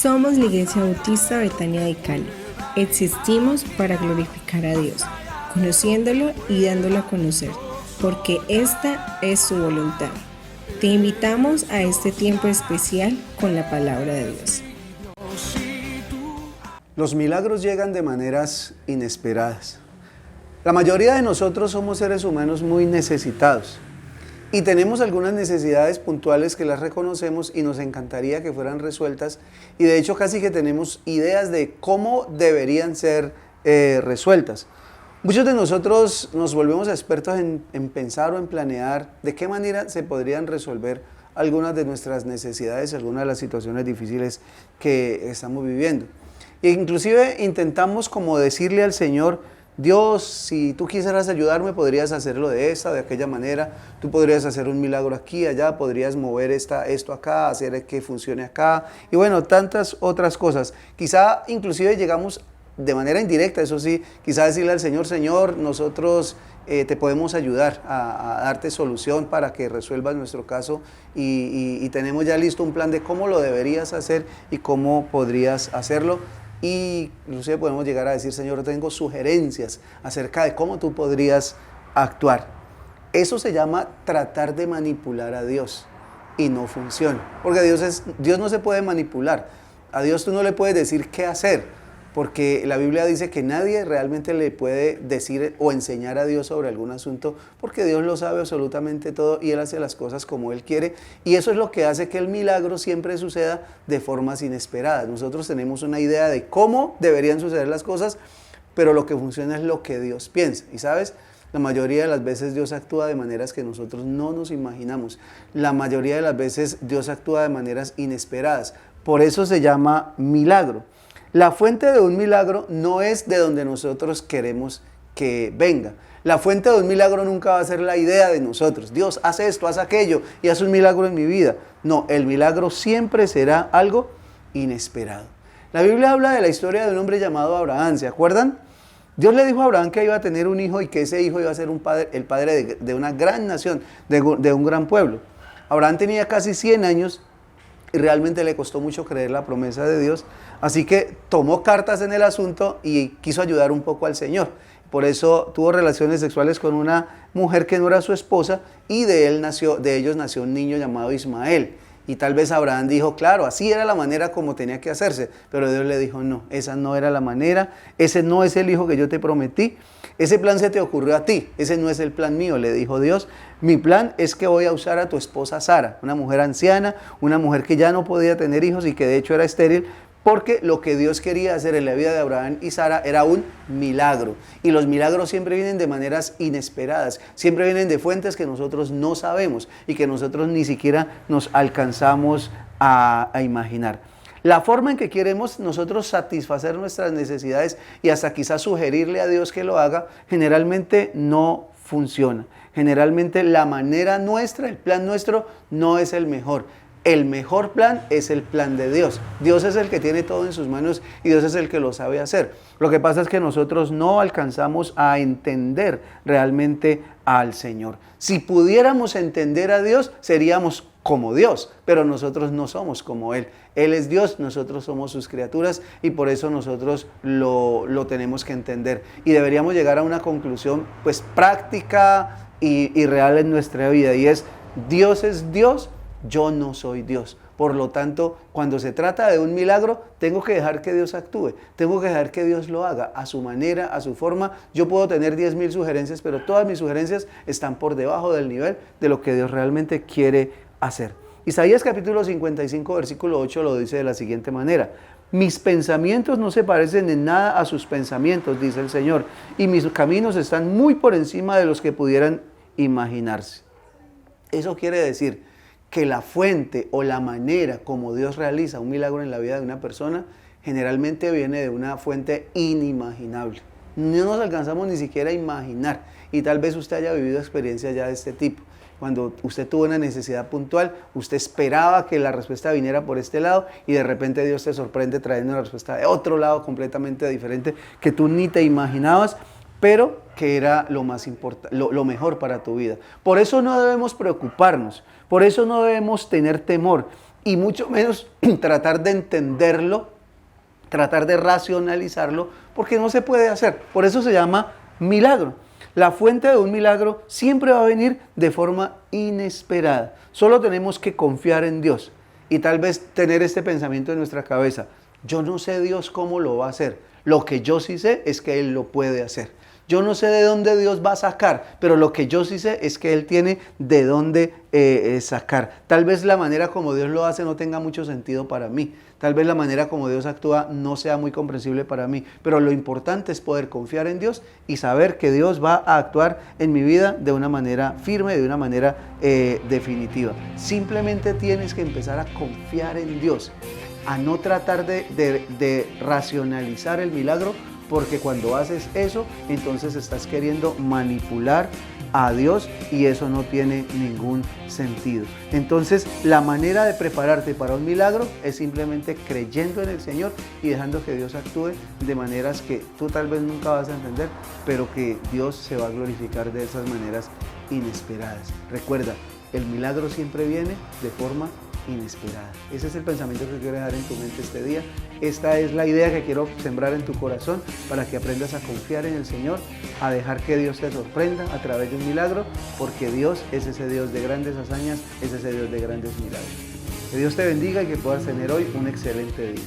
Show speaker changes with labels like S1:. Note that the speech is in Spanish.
S1: Somos la Iglesia Bautista Betania de Cali. Existimos para glorificar a Dios, conociéndolo y dándolo a conocer, porque esta es su voluntad. Te invitamos a este tiempo especial con la palabra de Dios.
S2: Los milagros llegan de maneras inesperadas. La mayoría de nosotros somos seres humanos muy necesitados y tenemos algunas necesidades puntuales que las reconocemos y nos encantaría que fueran resueltas, y de hecho casi que tenemos ideas de cómo deberían ser resueltas. Muchos de nosotros nos volvemos expertos en pensar o en planear de qué manera se podrían resolver algunas de nuestras necesidades, algunas de las situaciones difíciles que estamos viviendo. E inclusive intentamos como decirle al Señor: Dios, si tú quisieras ayudarme, podrías hacerlo de esta o de aquella manera, tú podrías hacer un milagro aquí, allá, podrías mover esto acá, hacer que funcione acá, y bueno, tantas otras cosas. Quizá inclusive llegamos de manera indirecta, eso sí, quizá decirle al Señor: Señor, nosotros te podemos ayudar a darte solución para que resuelvas nuestro caso, y tenemos ya listo un plan de cómo lo deberías hacer y cómo podrías hacerlo. Y inclusive podemos llegar a decir: Señor, tengo sugerencias acerca de cómo tú podrías actuar. Eso se llama tratar de manipular a Dios, y no funciona, porque Dios no se puede manipular. A Dios tú no le puedes decir qué hacer, porque la Biblia dice que nadie realmente le puede decir o enseñar a Dios sobre algún asunto, porque Dios lo sabe absolutamente todo y Él hace las cosas como Él quiere, y eso es lo que hace que el milagro siempre suceda de formas inesperadas. Nosotros tenemos una idea de cómo deberían suceder las cosas, pero lo que funciona es lo que Dios piensa. Y sabes, la mayoría de las veces Dios actúa de maneras que nosotros no nos imaginamos. La mayoría de las veces Dios actúa de maneras inesperadas. Por eso se llama milagro. La fuente de un milagro no es de donde nosotros queremos que venga. La fuente de un milagro nunca va a ser la idea de nosotros. Dios, haz esto, haz aquello y haz un milagro en mi vida. No, el milagro siempre será algo inesperado. La Biblia habla de la historia de un hombre llamado Abraham, ¿se acuerdan? Dios le dijo a Abraham que iba a tener un hijo y que ese hijo iba a ser el padre de una gran nación, de un gran pueblo. Abraham tenía casi 100 años y realmente le costó mucho creer la promesa de Dios, así que tomó cartas en el asunto y quiso ayudar un poco al Señor. Por eso tuvo relaciones sexuales con una mujer que no era su esposa, y de ellos nació un niño llamado Ismael. Y tal vez Abraham dijo: claro, así era la manera como tenía que hacerse, pero Dios le dijo: no, esa no era la manera, ese no es el hijo que yo te prometí, ese plan se te ocurrió a ti, ese no es el plan mío, le dijo Dios. Mi plan es que voy a usar a tu esposa Sara, una mujer anciana, una mujer que ya no podía tener hijos y que de hecho era estéril, porque lo que Dios quería hacer en la vida de Abraham y Sara era un milagro. Y los milagros siempre vienen de maneras inesperadas, siempre vienen de fuentes que nosotros no sabemos y que nosotros ni siquiera nos alcanzamos a imaginar. La forma en que queremos nosotros satisfacer nuestras necesidades y hasta quizás sugerirle a Dios que lo haga, generalmente no funciona. Generalmente la manera nuestra, el plan nuestro, no es el mejor. El mejor plan es el plan de Dios. Dios es el que tiene todo en sus manos y Dios es el que lo sabe hacer. Lo que pasa es que nosotros no alcanzamos a entender realmente al Señor. Si pudiéramos entender a Dios, seríamos como Dios, pero nosotros no somos como Él. Él es Dios, nosotros somos sus criaturas, y por eso nosotros lo tenemos que entender. Y deberíamos llegar a una conclusión pues práctica y real en nuestra vida, y es: Dios es Dios, yo no soy Dios. Por lo tanto, cuando se trata de un milagro, tengo que dejar que Dios actúe, tengo que dejar que Dios lo haga a su manera, a su forma. Yo puedo tener 10,000 sugerencias, pero todas mis sugerencias están por debajo del nivel de lo que Dios realmente quiere hacer. Isaías capítulo 55, versículo 8 lo dice de la siguiente manera: mis pensamientos no se parecen en nada a sus pensamientos, dice el Señor, y mis caminos están muy por encima de los que pudieran imaginarse. Eso quiere decir que la fuente o la manera como Dios realiza un milagro en la vida de una persona generalmente viene de una fuente inimaginable. No nos alcanzamos ni siquiera a imaginar, y tal vez usted haya vivido experiencias ya de este tipo. Cuando usted tuvo una necesidad puntual, usted esperaba que la respuesta viniera por este lado y de repente Dios te sorprende trayendo una respuesta de otro lado completamente diferente que tú ni te imaginabas, pero que era lo más importante, lo mejor para tu vida. Por eso no debemos preocuparnos, por eso no debemos tener temor. y mucho menos tratar de entenderlo, tratar de racionalizarlo, porque no se puede hacer. Por eso se llama milagro. La fuente de un milagro siempre va a venir de forma inesperada. Solo tenemos que confiar en Dios y tal vez tener este pensamiento en nuestra cabeza: yo no sé Dios cómo lo va a hacer. Lo que yo sí sé es que Él lo puede hacer. Yo no sé de dónde Dios va a sacar, pero lo que yo sí sé es que Él tiene de dónde sacar. Tal vez la manera como Dios lo hace no tenga mucho sentido para mí. Tal vez la manera como Dios actúa no sea muy comprensible para mí. Pero lo importante es poder confiar en Dios y saber que Dios va a actuar en mi vida de una manera firme, de una manera definitiva. Simplemente tienes que empezar a confiar en Dios, a no tratar de racionalizar el milagro, porque cuando haces eso, entonces estás queriendo manipular a Dios y eso no tiene ningún sentido. Entonces, la manera de prepararte para un milagro es simplemente creyendo en el Señor y dejando que Dios actúe de maneras que tú tal vez nunca vas a entender, pero que Dios se va a glorificar de esas maneras inesperadas. Recuerda, el milagro siempre viene de forma inesperada. Ese es el pensamiento que quiero dejar en tu mente este día. Esta es la idea que quiero sembrar en tu corazón para que aprendas a confiar en el Señor, a dejar que Dios te sorprenda a través de un milagro, porque Dios es ese Dios de grandes hazañas, es ese Dios de grandes milagros. Que Dios te bendiga y que puedas tener hoy un excelente día.